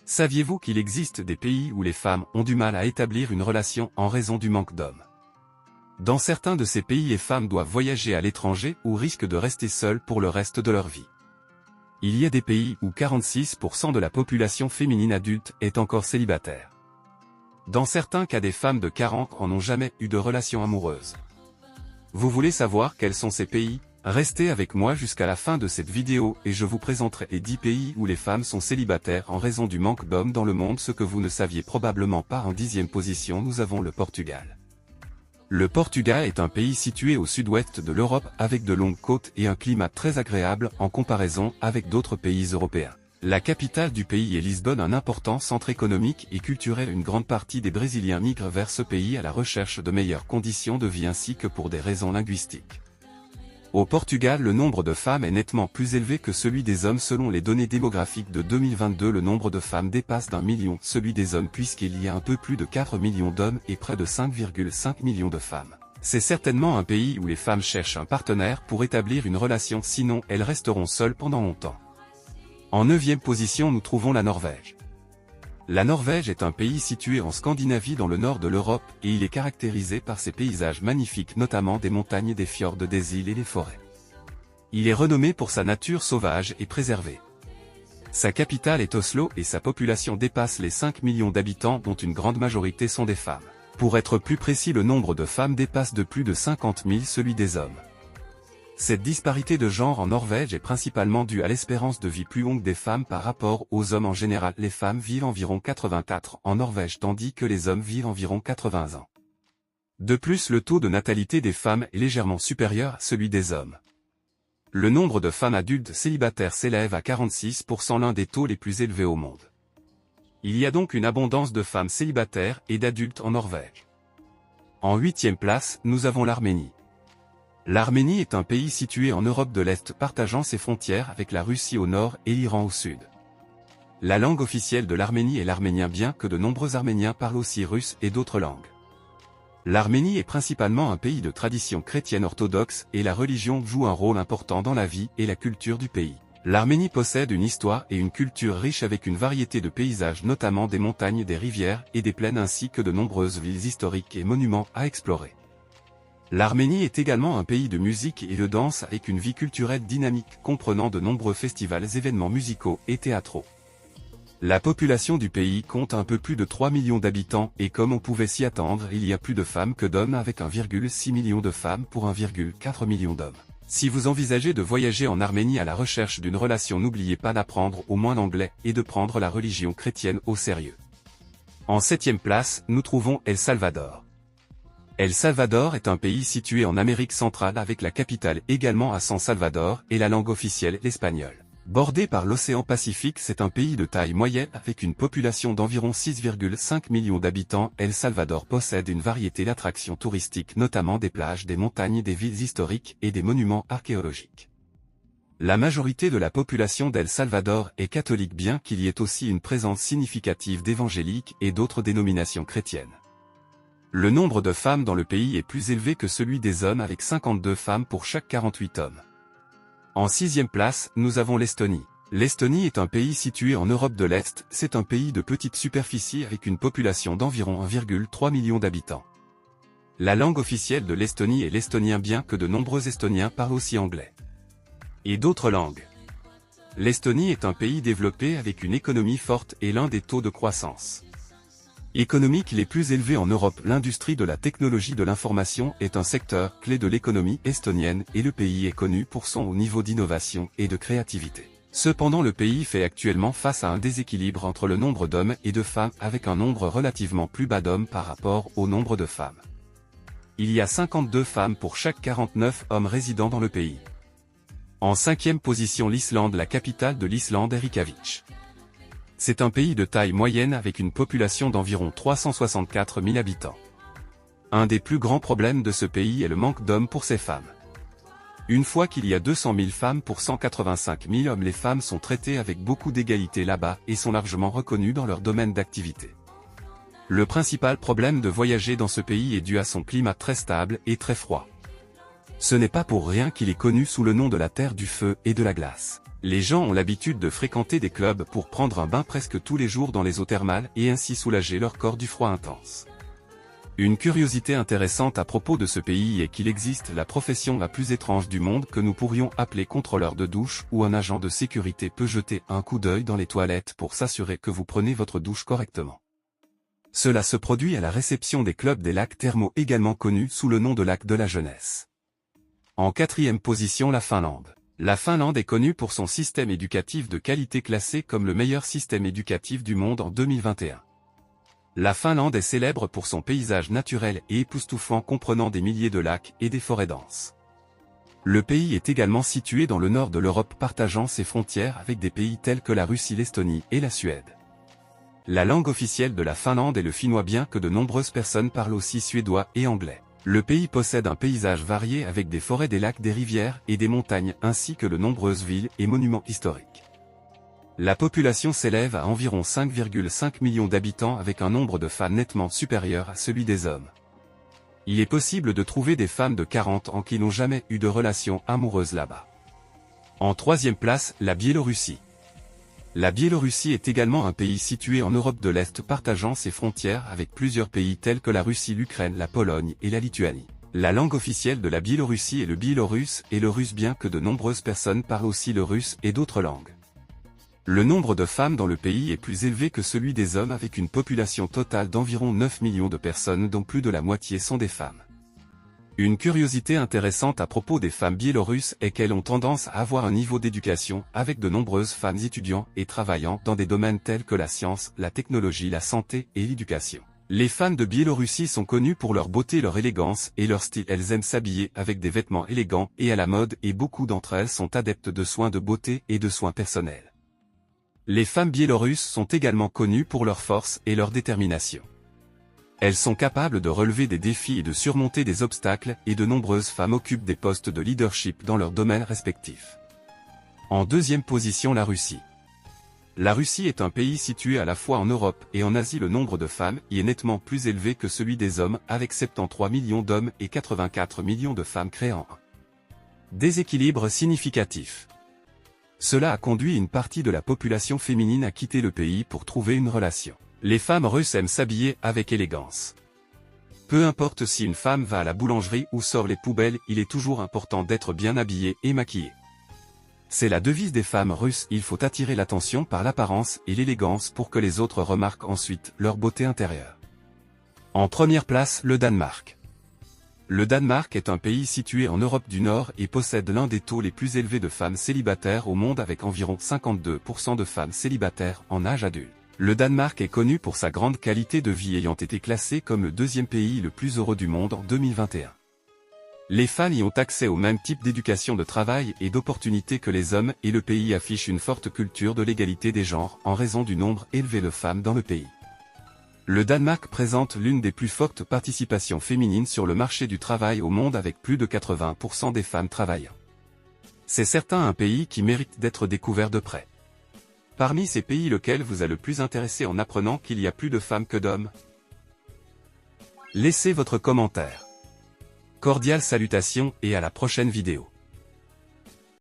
Saviez-vous qu'il existe des pays où les femmes ont du mal à établir une relation en raison du manque d'hommes? Dans certains de ces pays, les femmes doivent voyager à l'étranger ou risquent de rester seules pour le reste de leur vie. Il y a des pays où 46% de la population féminine adulte est encore célibataire. Dans certains cas, des femmes de 40 ans n'ont jamais eu de relation amoureuse. Vous voulez savoir quels sont ces pays? Restez avec moi jusqu'à la fin de cette vidéo et je vous présenterai les 10 pays où les femmes sont célibataires en raison du manque d'hommes dans le monde. Ce que vous ne saviez probablement pas. En 10e position, nous avons le Portugal. Le Portugal est un pays situé au sud-ouest de l'Europe avec de longues côtes et un climat très agréable en comparaison avec d'autres pays européens. La capitale du pays est Lisbonne, un important centre économique et culturel. Une grande partie des Brésiliens migrent vers ce pays à la recherche de meilleures conditions de vie ainsi que pour des raisons linguistiques. Au Portugal, le nombre de femmes est nettement plus élevé que celui des hommes. Selon les données démographiques de 2022, le nombre de femmes dépasse d'1 million celui des hommes puisqu'il y a un peu plus de 4 millions d'hommes et près de 5,5 millions de femmes. C'est certainement un pays où les femmes cherchent un partenaire pour établir une relation, sinon elles resteront seules pendant longtemps. En 9e position, nous trouvons la Norvège. La Norvège est un pays situé en Scandinavie dans le nord de l'Europe et il est caractérisé par ses paysages magnifiques, notamment des montagnes, des fjords, des îles et des forêts. Il est renommé pour sa nature sauvage et préservée. Sa capitale est Oslo et sa population dépasse les 5 millions d'habitants dont une grande majorité sont des femmes. Pour être plus précis, le nombre de femmes dépasse de plus de 50 000 celui des hommes. Cette disparité de genre en Norvège est principalement due à l'espérance de vie plus longue des femmes par rapport aux hommes en général. Les femmes vivent environ 84 ans en Norvège tandis que les hommes vivent environ 80 ans. De plus, le taux de natalité des femmes est légèrement supérieur à celui des hommes. Le nombre de femmes adultes célibataires s'élève à 46%, l'un des taux les plus élevés au monde. Il y a donc une abondance de femmes célibataires et d'adultes en Norvège. En 8e place, nous avons l'Arménie. L'Arménie est un pays situé en Europe de l'Est partageant ses frontières avec la Russie au nord et l'Iran au sud. La langue officielle de l'Arménie est l'arménien, bien que de nombreux Arméniens parlent aussi russe et d'autres langues. L'Arménie est principalement un pays de tradition chrétienne orthodoxe et la religion joue un rôle important dans la vie et la culture du pays. L'Arménie possède une histoire et une culture riche avec une variété de paysages, notamment des montagnes, des rivières et des plaines ainsi que de nombreuses villes historiques et monuments à explorer. L'Arménie est également un pays de musique et de danse avec une vie culturelle dynamique comprenant de nombreux festivals, événements musicaux et théâtraux. La population du pays compte un peu plus de 3 millions d'habitants et comme on pouvait s'y attendre, il y a plus de femmes que d'hommes avec 1,6 million de femmes pour 1,4 million d'hommes. Si vous envisagez de voyager en Arménie à la recherche d'une relation, n'oubliez pas d'apprendre au moins l'anglais et de prendre la religion chrétienne au sérieux. En 7e place, nous trouvons El Salvador. El Salvador est un pays situé en Amérique centrale avec la capitale également à San Salvador et la langue officielle l'espagnol. Bordé par l'océan Pacifique, c'est un pays de taille moyenne avec une population d'environ 6,5 millions d'habitants. El Salvador possède une variété d'attractions touristiques, notamment des plages, des montagnes, des villes historiques et des monuments archéologiques. La majorité de la population d'El Salvador est catholique, bien qu'il y ait aussi une présence significative d'évangéliques et d'autres dénominations chrétiennes. Le nombre de femmes dans le pays est plus élevé que celui des hommes avec 52 femmes pour chaque 48 hommes. En 6e place, nous avons l'Estonie. L'Estonie est un pays situé en Europe de l'Est, c'est un pays de petite superficie avec une population d'environ 1,3 million d'habitants. La langue officielle de l'Estonie est l'estonien, bien que de nombreux Estoniens parlent aussi anglais et d'autres langues. L'Estonie est un pays développé avec une économie forte et l'un des taux de croissance économique les plus élevés en Europe. L'industrie de la technologie de l'information est un secteur clé de l'économie estonienne et le pays est connu pour son haut niveau d'innovation et de créativité. Cependant, le pays fait actuellement face à un déséquilibre entre le nombre d'hommes et de femmes avec un nombre relativement plus bas d'hommes par rapport au nombre de femmes. Il y a 52 femmes pour chaque 49 hommes résidant dans le pays. En 5e position, l'Islande. La capitale de l'Islande est Reykjavik. C'est un pays de taille moyenne avec une population d'environ 364 000 habitants. Un des plus grands problèmes de ce pays est le manque d'hommes pour ces femmes. Une fois qu'il y a 200 000 femmes pour 185 000 hommes, les femmes sont traitées avec beaucoup d'égalité là-bas et sont largement reconnues dans leur domaine d'activité. Le principal problème de voyager dans ce pays est dû à son climat très stable et très froid. Ce n'est pas pour rien qu'il est connu sous le nom de la terre du feu et de la glace. Les gens ont l'habitude de fréquenter des clubs pour prendre un bain presque tous les jours dans les eaux thermales et ainsi soulager leur corps du froid intense. Une curiosité intéressante à propos de ce pays est qu'il existe la profession la plus étrange du monde que nous pourrions appeler contrôleur de douche, où un agent de sécurité peut jeter un coup d'œil dans les toilettes pour s'assurer que vous prenez votre douche correctement. Cela se produit à la réception des clubs des lacs thermaux, également connus sous le nom de lac de la jeunesse. En 4e position, la Finlande. La Finlande est connue pour son système éducatif de qualité, classé comme le meilleur système éducatif du monde en 2021. La Finlande est célèbre pour son paysage naturel et époustouflant comprenant des milliers de lacs et des forêts denses. Le pays est également situé dans le nord de l'Europe, partageant ses frontières avec des pays tels que la Russie, l'Estonie et la Suède. La langue officielle de la Finlande est le finnois, bien que de nombreuses personnes parlent aussi suédois et anglais. Le pays possède un paysage varié avec des forêts, des lacs, des rivières et des montagnes, ainsi que de nombreuses villes et monuments historiques. La population s'élève à environ 5,5 millions d'habitants, avec un nombre de femmes nettement supérieur à celui des hommes. Il est possible de trouver des femmes de 40 ans qui n'ont jamais eu de relation amoureuse là-bas. En 3e place, la Biélorussie. La Biélorussie est également un pays situé en Europe de l'Est, partageant ses frontières avec plusieurs pays tels que la Russie, l'Ukraine, la Pologne et la Lituanie. La langue officielle de la Biélorussie est le biélorusse et le russe, bien que de nombreuses personnes parlent aussi le russe et d'autres langues. Le nombre de femmes dans le pays est plus élevé que celui des hommes, avec une population totale d'environ 9 millions de personnes, dont plus de la moitié sont des femmes. Une curiosité intéressante à propos des femmes biélorusses est qu'elles ont tendance à avoir un niveau d'éducation, avec de nombreuses femmes étudiant et travaillant dans des domaines tels que la science, la technologie, la santé et l'éducation. Les femmes de Biélorussie sont connues pour leur beauté, leur élégance et leur style. Elles aiment s'habiller avec des vêtements élégants et à la mode, et beaucoup d'entre elles sont adeptes de soins de beauté et de soins personnels. Les femmes biélorusses sont également connues pour leur force et leur détermination. Elles sont capables de relever des défis et de surmonter des obstacles, et de nombreuses femmes occupent des postes de leadership dans leurs domaines respectifs. En 2e position, la Russie. La Russie est un pays situé à la fois en Europe et en Asie. Le nombre de femmes y est nettement plus élevé que celui des hommes, avec 73 millions d'hommes et 84 millions de femmes, créant un déséquilibre significatif. Cela a conduit une partie de la population féminine à quitter le pays pour trouver une relation. Les femmes russes aiment s'habiller avec élégance. Peu importe si une femme va à la boulangerie ou sort les poubelles, il est toujours important d'être bien habillée et maquillée. C'est la devise des femmes russes: il faut attirer l'attention par l'apparence et l'élégance pour que les autres remarquent ensuite leur beauté intérieure. En 1re place, le Danemark. Le Danemark est un pays situé en Europe du Nord et possède l'un des taux les plus élevés de femmes célibataires au monde, avec environ 52% de femmes célibataires en âge adulte. Le Danemark est connu pour sa grande qualité de vie, ayant été classé comme le 2e pays le plus heureux du monde en 2021. Les femmes y ont accès au même type d'éducation, de travail et d'opportunités que les hommes, et le pays affiche une forte culture de l'égalité des genres en raison du nombre élevé de femmes dans le pays. Le Danemark présente l'une des plus fortes participations féminines sur le marché du travail au monde, avec plus de 80% des femmes travaillant. C'est certain un pays qui mérite d'être découvert de près. Parmi ces pays, lequel vous a le plus intéressé en apprenant qu'il y a plus de femmes que d'hommes? Laissez votre commentaire. Cordiales salutations et à la prochaine vidéo.